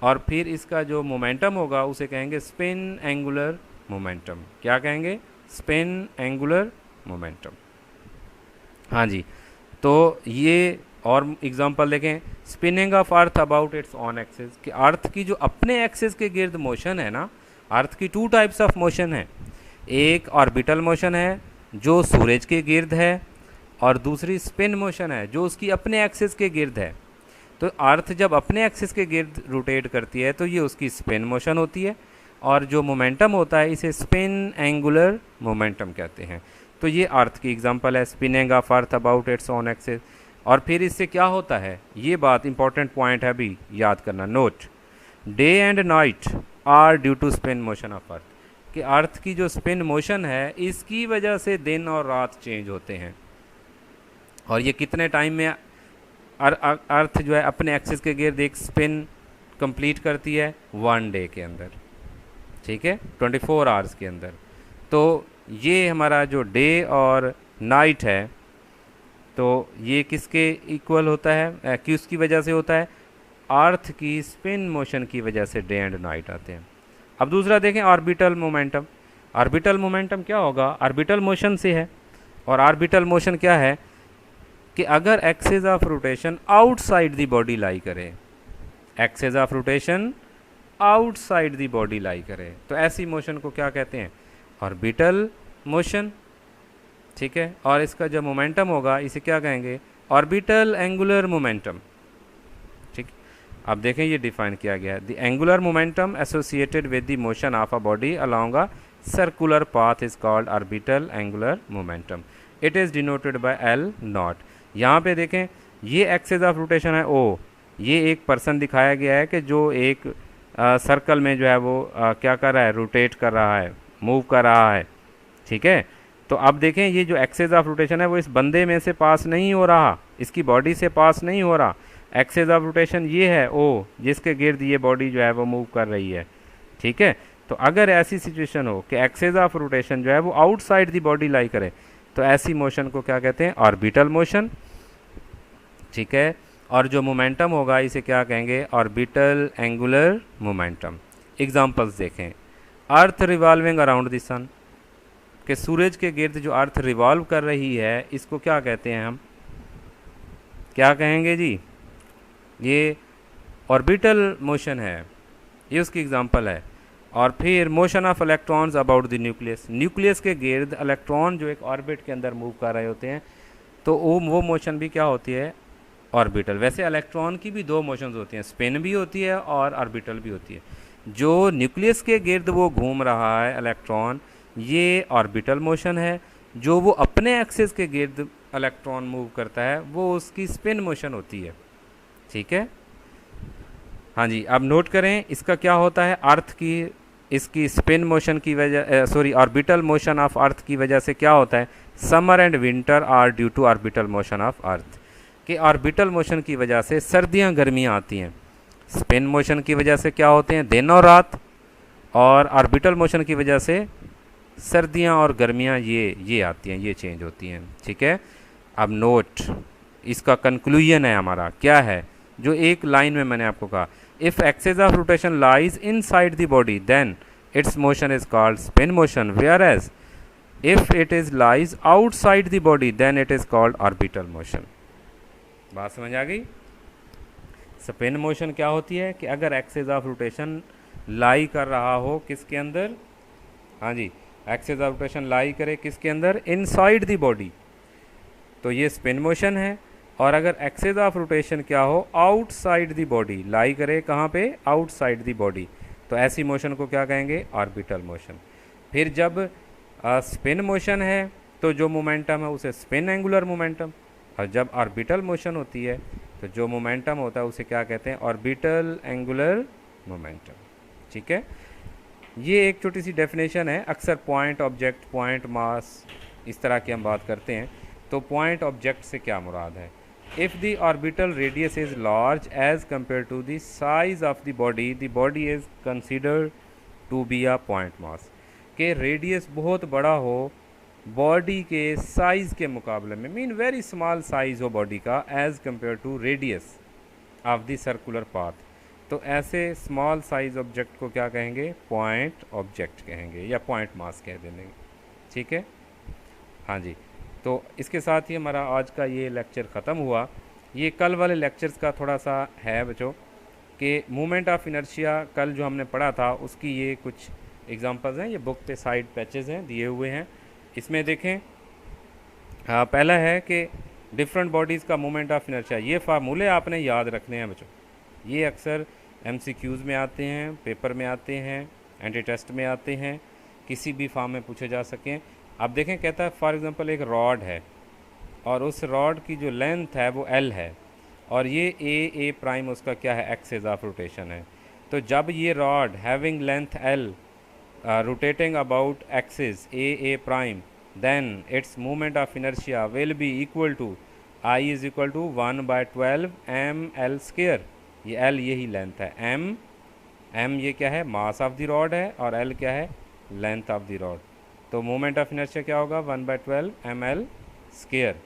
और फिर इसका जो मोमेंटम होगा उसे कहेंगे स्पिन एंगुलर मोमेंटम। क्या कहेंगे, स्पिन एंगुलर मोमेंटम। हाँ जी, तो ये और एग्जांपल देखें, spinning of earth about it's on axis, कि अर्थ की जो अपने एक्सिस के गिर्द मोशन है ना, अर्थ की टू टाइप्स ऑफ मोशन है, एक ऑर्बिटल मोशन है जो सूरज के गिर्द है, और दूसरी स्पिन मोशन है जो उसकी अपने एक्सिस के गिर्द है। तो अर्थ जब अपने एक्सिस के गिर्द रोटेट करती है तो ये उसकी स्पिन मोशन होती है, और जो मोमेंटम होता है इसे स्पिन एंगुलर मोमेंटम कहते हैं। तो ये अर्थ की एग्जांपल है, spinning of earth about it's on axis. और फिर इससे क्या होता है, ये बात इंपॉर्टेंट पॉइंट है, अभी याद करना, note, day and night are due to spin motion of earth, कि अर्थ की जो स्पिन मोशन है इसकी वजह से दिन और रात चेंज होते हैं। और ये कितने टाइम में अर्थ जो है अपने एक्सिस के गिर्द एक स्पिन कंप्लीट करती है, 1 डे के अंदर। ठीक है, 24 आवर्स के अंदर। तो ये हमारा जो डे और नाइट है, तो ये किसके इक्वल होता है, किसकी वजह से होता है, अर्थ की स्पिन मोशन की वजह से डे एंड नाइट आते हैं। अब दूसरा देखें, ऑर्बिटल मोमेंटम। ऑर्बिटल मोमेंटम क्या होगा, ऑर्बिटल मोशन से है। और ऑर्बिटल मोशन क्या है कि अगर axis of rotation outside the body lie करे, axis of rotation outside the body lie करे, तो ऐसी मोशन को क्या कहते हैं, ऑर्बिटल मोशन। ठीक है, और इसका जो मोमेंटम होगा इसे क्या कहेंगे, ऑर्बिटल एंगुलर मोमेंटम। ठीक, अब देखें ये डिफाइन किया गया है, the angular momentum associated with the motion of a body along a circular path is called orbital angular momentum, it is denoted by L not. यहाँ पे देखें ये एक्सिस ऑफ रोटेशन है ओ, ये एक पर्सन दिखाया गया है कि जो एक सर्कल में जो है वो क्या कर रहा है, रोटेट कर रहा है, मूव कर रहा है। ठीक है, तो अब देखें ये जो एक्सिस ऑफ रोटेशन है वो इस बंदे में से पास नहीं हो रहा, इसकी बॉडी से पास नहीं हो रहा। एक्सिस ऑफ रोटेशन ये है ओ, जिसके गिर्द ये बॉडी जो है वो मूव कर रही है। ठीक है, तो अगर ऐसी सिचुएशन हो कि एक्सिस ऑफ रोटेशन जो है वो आउटसाइड दी बॉडी लाई करे, तो ऐसी मोशन को क्या कहते हैं, ऑर्बिटल मोशन। ठीक है, और जो मोमेंटम होगा इसे क्या कहेंगे, ऑर्बिटल एंगुलर मोमेंटम। एग्जांपल्स देखें, अर्थ रिवॉल्विंग अराउंड द सन, कि सूरज के गिर्द जो अर्थ रिवॉल्व कर रही है इसको क्या कहते हैं हम, क्या कहेंगे जी, ये ऑर्बिटल मोशन है, ये उसकी एग्जांपल है। और फिर motion of electrons about the nucleus, nucleus के गिर्द इलेक्ट्रॉन जो एक ऑर्बिट के अंदर मूव कर रहे होते हैं, तो वो मोशन भी क्या होती है, ऑर्बिटल। वैसे इलेक्ट्रॉन की भी दो मोशंस होती हैं, स्पिन भी होती है और ऑर्बिटल भी होती है। जो न्यूक्लियस के गिर्द वो घूम रहा है इलेक्ट्रॉन, ये ऑर्बिटल मोशन है। जो वो अपने एक्सिस के गिर्द इलेक्ट्रॉन मूव करता है, वो उसकी स्पिन मोशन होती है। ठीक है, हाँ जी। अब नोट करें इसका क्या होता है, अर्थ की इसकी स्पिन मोशन की वजह, sorry, orbital motion of earth की वजह से क्या होता है, summer and winter are due to orbital motion of earth. कि ऑर्बिटल मोशन की वजह से सर्दियाँ गर्मियाँ आती हैं, स्पिन मोशन की वजह से क्या होते हैं, दिन और रात, और ऑर्बिटल मोशन की वजह से सर्दियाँ और गर्मियाँ ये आती हैं, ये चेंज होती हैं। ठीक है, अब नोट, इसका कंक्लूजन है हमारा क्या है, जो एक लाइन में मैंने आपको कहा, if axis of rotation lies inside the body then its motion is called spin motion, whereas if it is lies outside the body then it is called orbital motion. बात समझ आ गई। स्पिन मोशन क्या होती है कि अगर एक्सिस ऑफ रोटेशन लाई कर रहा हो किसके अंदर, हाँ जी, एक्सिस ऑफ रोटेशन लाई करे किसके अंदर, इनसाइड द बॉडी, तो ये स्पिन मोशन है। और अगर एक्सिस ऑफ रोटेशन क्या हो, आउटसाइड द बॉडी, लाई करे कहाँ पे, आउटसाइड द बॉडी, तो ऐसी मोशन को क्या कहेंगे, ऑर्बिटल मोशन। फिर जब स्पिन मोशन है तो जो मोमेंटम है उसे स्पिन एंगुलर मोमेंटम, और जब ऑर्बिटल मोशन होती है तो जो मोमेंटम होता है उसे क्या कहते हैं, ऑर्बिटल एंगुलर मोमेंटम। ठीक है, ये एक छोटी सी डेफिनेशन है। अक्सर पॉइंट ऑब्जेक्ट, पॉइंट मास, इस तरह की हम बात करते हैं, तो पॉइंट ऑब्जेक्ट से क्या मुराद है, if the orbital radius is large as compare to the size of the body is considered to be a point mass. के रेडियस बहुत बड़ा हो बॉडी के साइज़ के मुकाबले में, मीन वेरी स्मॉल साइज़ हो बॉडी का as compare to radius of the circular path, तो ऐसे स्मॉल साइज ऑब्जेक्ट को क्या कहेंगे, पॉइंट ऑब्जेक्ट कहेंगे या पॉइंट मास कह देंगे। ठीक है, हाँ जी। तो इसके साथ ही हमारा आज का ये लेक्चर ख़त्म हुआ। ये कल वाले लेक्चर्स का थोड़ा सा है बच्चों, कि मूवमेंट ऑफ इनर्शिया कल जो हमने पढ़ा था उसकी ये कुछ एग्जांपल्स हैं, ये बुक पे साइड पैचेस हैं दिए हुए हैं, इसमें देखें। हाँ, पहला है कि डिफरेंट बॉडीज़ का मूवमेंट ऑफ इनर्शिया, ये फार्मूले आपने याद रखने हैं बच्चों, ये अक्सर MCQs में आते हैं, पेपर में आते हैं, एंटी टेस्ट में आते हैं, किसी भी फॉर्म में पूछे जा सकें। आप देखें, कहता है फॉर एग्जांपल एक रॉड है और उस रॉड की जो लेंथ है वो L है, और ये A प्राइम उसका क्या है, एक्सिस ऑफ रोटेशन है। तो जब ये rod having length L rotating about axis A prime, then its moment of inertia will be equal to I is equal to 1/12 ml square। ये L यही लेंथ है, m ये क्या है, मास ऑफ द रॉड है, और L क्या है, लेंथ ऑफ द रॉड। तो मोमेंट ऑफ इनर्शिया क्या होगा, 1/12 ml स्क्वायर।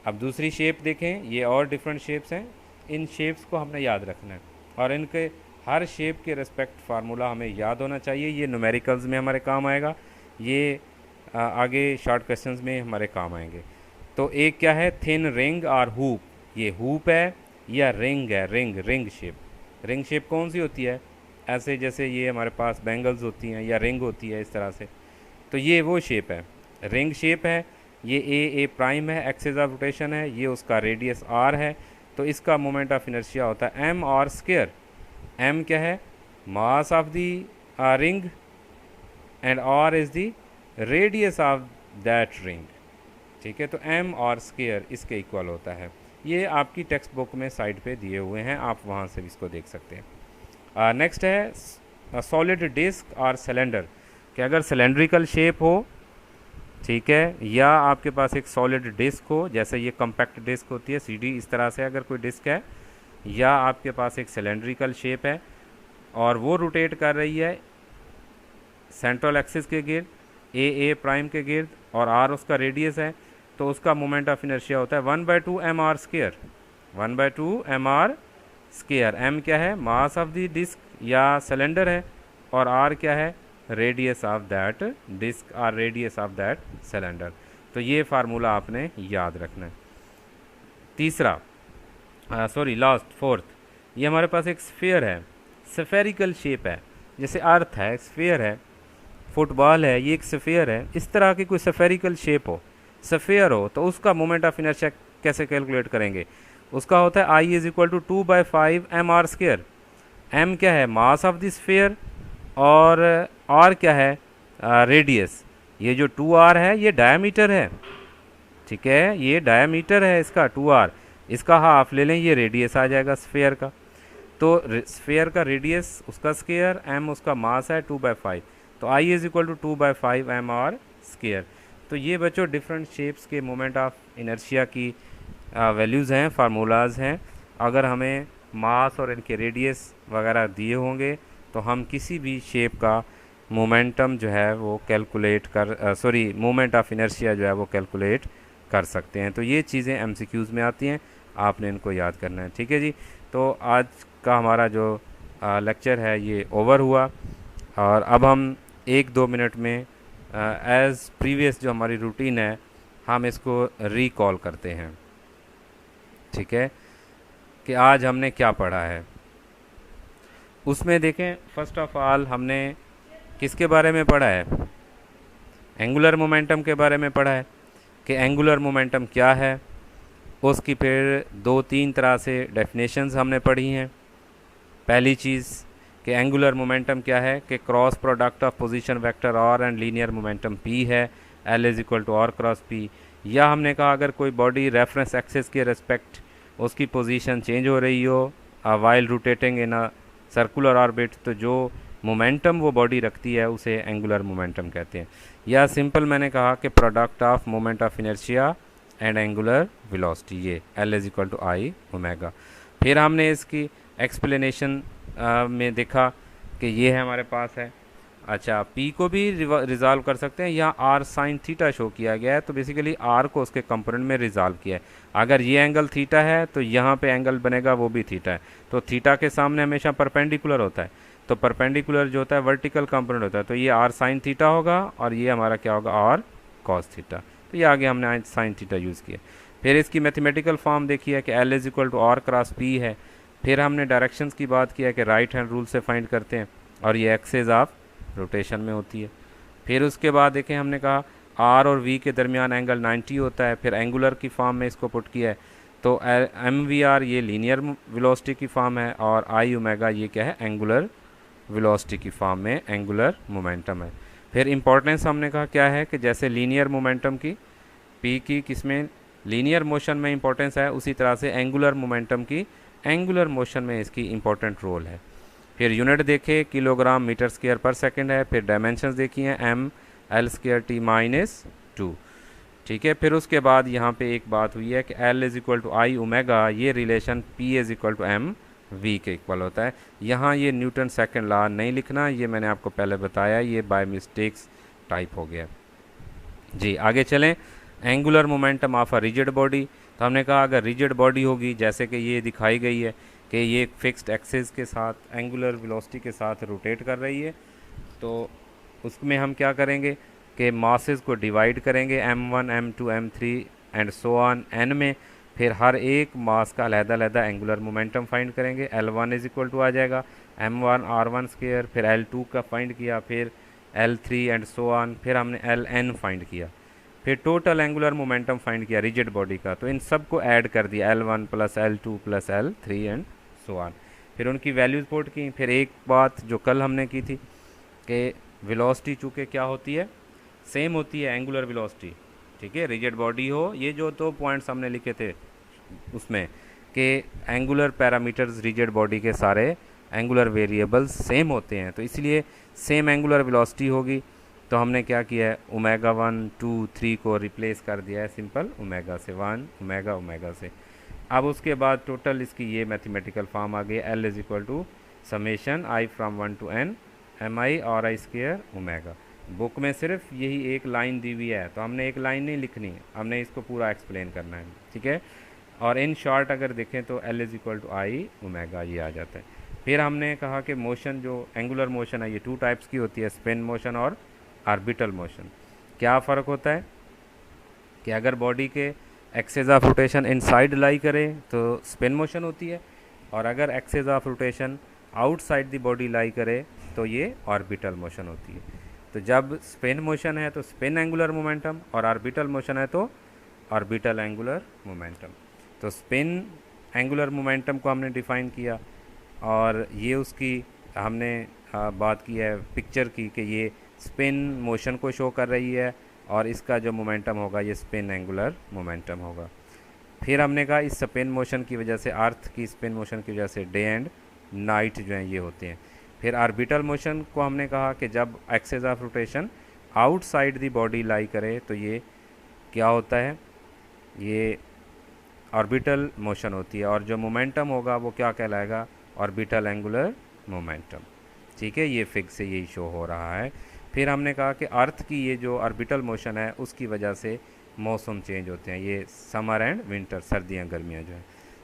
अब दूसरी शेप देखें, ये और डिफरेंट शेप्स हैं, इन शेप्स को हमने याद रखना है, और इनके हर शेप के रिस्पेक्ट फार्मूला हमें याद होना चाहिए। ये न्यूमेरिकल्स में हमारे काम आएगा, ये आगे शॉर्ट क्वेश्चंस में हमारे काम आएंगे। तो एक क्या है, थिन रिंग और हुप, ये हुप है या रिंग है, रिंग शेप। रिंग शेप कौन सी होती है, ऐसे जैसे ये हमारे पास बैंगल्स होती हैं या रिंग होती है इस तरह से, तो ये वो शेप है, रिंग शेप है। ये A प्राइम है, एक्सिस ऑफ रोटेशन है, ये उसका रेडियस R है, तो इसका मोमेंट ऑफ इनर्शिया होता है m r स्क्वायर। m क्या है, mass of the ring, and r is the radius of that ring. ठीक है, तो m r स्क्वायर इसके इक्वल होता है। ये आपकी टेक्स्ट बुक में साइड पे दिए हुए हैं, आप वहाँ से भी इसको देख सकते हैं। नेक्स्ट है सॉलिड डिस्क और सिलेंडर, कि अगर सिलेंड्रिकल शेप हो, ठीक है, या आपके पास एक सॉलिड डिस्क हो, जैसे ये कॉम्पैक्ट डिस्क होती है CD, इस तरह से अगर कोई डिस्क है, या आपके पास एक सिलेंड्रिकल शेप है और वो रोटेट कर रही है सेंट्रल एक्सिस के गिर्द, A प्राइम के गिर्द, और R उसका रेडियस है, तो उसका मोमेंट ऑफ इनर्शिया होता है 1/2 mr square, 1/2 mr square. m क्या है, मास ऑफ द डिस्क या सिलेंडर है, और R क्या है, रेडियस ऑफ दैट डिस्क और रेडियस ऑफ दैट सिलेंडर। तो ये फार्मूला आपने याद रखना है। तीसरा, सॉरी लास्ट फोर्थ, ये हमारे पास एक स्फीयर है, स्फेरिकल शेप है, जैसे अर्थ है स्फीयर है, फुटबॉल है ये एक स्फीयर है, इस तरह की कोई स्फेरिकल शेप हो, स्फीयर हो, तो उसका मोमेंट ऑफ इनर्शिया कैसे कैलकुलेट करेंगे? उसका होता है I is equal to 2/5 mr²। m क्या है? मास ऑफ द स्फीयर, और r क्या है? रेडियस। ये जो 2r है ये डायमीटर है, ठीक है, ये डायमीटर है इसका 2r, इसका हाफ ले लें, ये रेडियस आ जाएगा स्फीयर का। तो स्फीयर का रेडियस उसका स्क्वायर, m उसका मास है 2/5, तो I is equal to 2/5 mr²। तो ये बच्चों डिफरेंट शेप्स के मोमेंट ऑफ इनर्शिया की वैल्यूज़ हैं, फार्मूलाज हैं। अगर हमें मास और इनके रेडियस वगैरह दिए होंगे तो हम किसी भी शेप का मोमेंटम जो है वो कैलकुलेट कर सॉरी मोमेंट ऑफ इनर्शिया जो है वो कैलकुलेट कर सकते हैं। तो ये चीज़ें एमसीक्यूज़ में आती हैं, आपने इनको याद करना है, ठीक है जी। तो आज का हमारा जो लेक्चर है ये ओवर हुआ, और अब हम 1-2 मिनट में एज़ प्रीवियस जो हमारी रूटीन है हम इसको रिकॉल करते हैं, ठीक है, कि आज हमने क्या पढ़ा है। उसमें देखें फर्स्ट ऑफ ऑल हमने किसके बारे में पढ़ा है? एंगुलर मोमेंटम के बारे में पढ़ा है कि एंगुलर मोमेंटम क्या है, उसकी फिर 2-3 तरह से डेफिनेशंस हमने पढ़ी हैं। पहली चीज़ कि एंगुलर मोमेंटम क्या है, कि cross product of position vector R and linear momentum P है, L is equal to are cross P. या हमने कहा अगर कोई बॉडी रेफरेंस एक्सिस के रिस्पेक्ट उसकी पोजीशन चेंज हो रही हो while rotating in a circular orbit, तो जो मोमेंटम वो बॉडी रखती है उसे एंगुलर मोमेंटम कहते हैं। या सिंपल मैंने कहा कि product of moment of inertia and angular velocity, ये L is equal to I omega. फिर हमने इसकी एक्सप्लेनेशन में देखा कि ये है हमारे पास है, अच्छा पी को भी रिजॉल्व कर सकते हैं, यहाँ आर साइन थीटा शो किया गया है, तो बेसिकली आर को उसके कंपोनेंट में रिजॉल्व किया है। अगर ये एंगल थीटा है तो यहाँ पे एंगल बनेगा वो भी थीटा है, तो थीटा के सामने हमेशा परपेंडिकुलर होता है, तो परपेंडिकुलर जो होता है वर्टिकल कंपोनेंट होता है, तो ये आर साइन थीटा होगा और ये हमारा क्या होगा? R cos theta. तो ये आगे हमने साइन थीटा यूज़ किया। फिर इसकी मैथमेटिकल फॉर्म देखी है कि L is equal to are cross p है। फिर हमने डायरेक्शंस की बात किया कि राइट हैंड रूल से फाइंड करते हैं, और ये एक्सेस ऑफ रोटेशन में होती है। फिर उसके बाद देखें हमने कहा आर और वी के दरमियान एंगल 90 होता है, फिर एंगुलर की फॉर्म में इसको पुट किया है, तो एम वी आर ये लीनियर वेलोसिटी की फॉर्म है, और आई ओमेगा ये क्या है? एंगुलर वेलोसिटी की फॉर्म में एंगुलर मोमेंटम है। फिर इंपॉर्टेंस हमने कहा क्या है कि जैसे लीनियर मोमेंटम की पी की किसमें लीनियर मोशन में इंपॉर्टेंस है, उसी तरह से एंगुलर मोमेंटम की एंगुलर मोशन में इसकी इंपॉर्टेंट रोल है। फिर यूनिट देखे किलोग्राम मीटर स्क्वायर पर सेकंड है। फिर डायमेंशंस देखी हैं M L square T minus 2, ठीक है। फिर उसके बाद यहाँ पे एक बात हुई है कि L is equal to I omega, ये relation P is equal to M we के इक्वल होता है। यहाँ ये न्यूटन सेकंड लॉ नहीं लिखना, ये मैंने आपको पहले बताया, ये बाय मिस्टेक्स टाइप हो गया जी। आगे चलें, angular momentum of a rigid body, तो हमने कहा अगर रिजिड बॉडी होगी जैसे कि ये दिखाई गई है कि ये फिक्स्ड एक्सिस के साथ एंगुलर वेलोसिटी के साथ रोटेट कर रही है, तो उसमें हम क्या करेंगे कि मासेस को डिवाइड करेंगे m1 m2 m3 and so on n में। फिर हर एक मास का अलहदा एंगुलर मोमेंटम फाइंड करेंगे। L1 इज इक्वल टू आ जाएगा m1 r1 स्क्वायर, फिर L2 का फाइंड किया, फिर L3 एंड सो ऑन, फिर हमने Ln फाइंड किया, फिर टोटल एंगुलर मोमेंटम फाइंड किया रिजिड बॉडी का, तो इन सब को ऐड कर दिया L1 plus L2 plus L3 and so on, फिर उनकी वैल्यूज़ पुट की। फिर एक बात जो कल हमने की थी कि वेलोसिटी चूँकि क्या होती है? सेम होती है एंगुलर वेलोसिटी, ठीक है, रिजिड बॉडी हो, ये जो 2 पॉइंट्स हमने लिखे थे उसमें कि एंगुलर पैरामीटर्स रिजिड बॉडी के सारे एंगुलर वेरिएबल्स सेम होते हैं, तो इसलिए सेम एंगुलर वेलोसिटी होगी। तो हमने क्या किया है? ओमेगा 1 2 3 को रिप्लेस कर दिया है सिंपल ओमेगा से, 1 ओमेगा ओमेगा से। अब उसके बाद टोटल इसकी ये मैथमेटिकल फॉर्म आ गई, L is equal to summation I from 1 to n M I और आई स्क्वायर ओमेगा। बुक में सिर्फ यही एक लाइन दी हुई है, तो हमने एक लाइन नहीं लिखनी है, हमने इसको पूरा एक्सप्लेन करना है, ठीक है। और इन शॉर्ट अगर देखें तो L is equal to I omega ये आ जाता है। फिर हमने कहा कि मोशन जो एंगुलर मोशन है ये 2 टाइप्स की होती है, स्पिन मोशन और ऑर्बिटल मोशन। क्या फ़र्क होता है कि अगर बॉडी के axis of rotation inside lie करे तो स्पिन मोशन होती है, और अगर axis of rotation outside the body lie करे तो ये ऑर्बिटल मोशन होती है। तो जब स्पिन मोशन है तो स्पिन एंगुलर मोमेंटम, और ऑर्बिटल मोशन है तो ऑर्बिटल एंगुलर मोमेंटम। तो स्पिन एंगुलर मोमेंटम को हमने डिफ़ाइन किया, और ये उसकी हमने बात की है पिक्चर की कि ये स्पिन मोशन को शो कर रही है, और इसका जो मोमेंटम होगा ये स्पिन एंगुलर मोमेंटम होगा। फिर हमने कहा इस स्पिन मोशन की वजह से, अर्थ की स्पिन मोशन की वजह से डे एंड नाइट जो हैं ये होते हैं। फिर ऑर्बिटल मोशन को हमने कहा कि जब axis of rotation outside the body lie करे तो ये क्या होता है, ये ऑर्बिटल मोशन होती है, और जो मोमेंटम होगा वो क्या कहलाएगा, ऑर्बिटल एंगुलर मोमेंटम। ठीक है, ये फिग से यही शो हो रहा है। फिर हमने कहा कि अर्थ की ये जो ऑर्बिटल मोशन है उसकी वजह से मौसम चेंज होते हैं, ये समर एंड विंटर, सर्दियाँ गर्मियाँ जो हैं।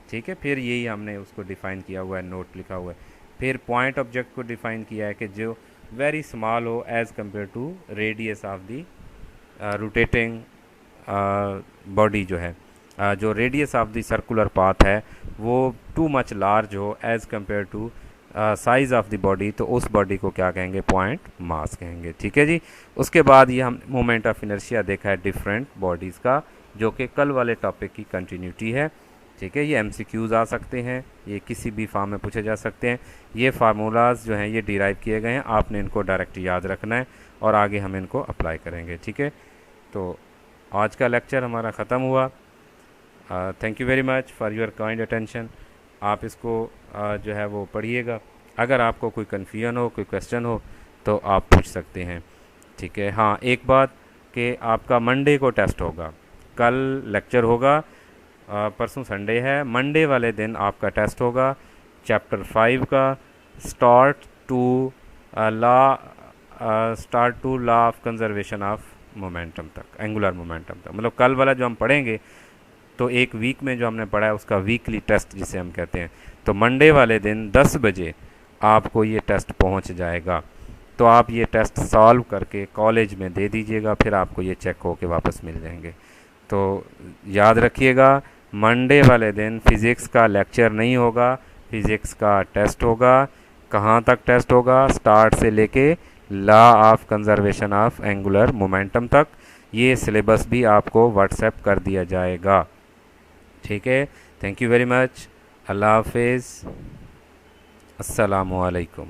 ठीक है, फिर यही हमने उसको डिफ़ाइन किया हुआ है, नोट लिखा हुआ है। फिर पॉइंट ऑब्जेक्ट को डिफ़ाइन किया है कि जो वेरी स्मॉल हो as compare to radius of the rotating body जो है, जो radius of the circular path है वो टू मच लार्ज हो as compare to size of the body, तो उस बॉडी को क्या कहेंगे, पॉइंट मास कहेंगे। ठीक है जी। उसके बाद ये हम मोमेंट ऑफ इनर्शिया देखा है डिफरेंट बॉडीज़ का, जो कि कल वाले टॉपिक की कंटिन्यूटी है। ठीक है, ये एमसीक्यूज़ आ सकते हैं, ये किसी भी फॉर्म में पूछे जा सकते हैं। ये फार्मूलाज जो हैं ये डिराइव किए गए हैं, आपने इनको डायरेक्ट याद रखना है और आगे हम इनको अप्लाई करेंगे। ठीक है, तो आज का लेक्चर हमारा ख़त्म हुआ। Thank you very much for your kind attention. आप इसको जो है वो पढ़िएगा। अगर आपको कोई कन्फ्यूजन हो, कोई क्वेश्चन हो तो आप पूछ सकते हैं। ठीक है, हाँ एक बात कि आपका मंडे को टेस्ट होगा, कल लेक्चर होगा, परसों संडे है, मंडे वाले दिन आपका टेस्ट होगा चैप्टर 5 का start to law of conservation of momentum तक, एंगुलर मोमेंटम तक। मतलब कल वाला जो हम पढ़ेंगे तो एक वीक में जो हमने पढ़ा है उसका वीकली टेस्ट जिसे हम कहते हैं, तो मंडे वाले दिन 10 बजे आपको ये टेस्ट पहुंच जाएगा। तो आप ये टेस्ट सॉल्व करके कॉलेज में दे दीजिएगा, फिर आपको ये चेक होके वापस मिल जाएंगे। तो याद रखिएगा, मंडे वाले दिन फ़िज़िक्स का लेक्चर नहीं होगा, फ़िज़िक्स का टेस्ट होगा। कहाँ तक टेस्ट होगा, स्टार्ट से लेके law of conservation of angular momentum तक। ये सिलेबस भी आपको व्हाट्सएप कर दिया जाएगा। ठीक है, थैंक यू वेरी मच, अल्लाह हाफिज़, अस्सलामु अलैकुम।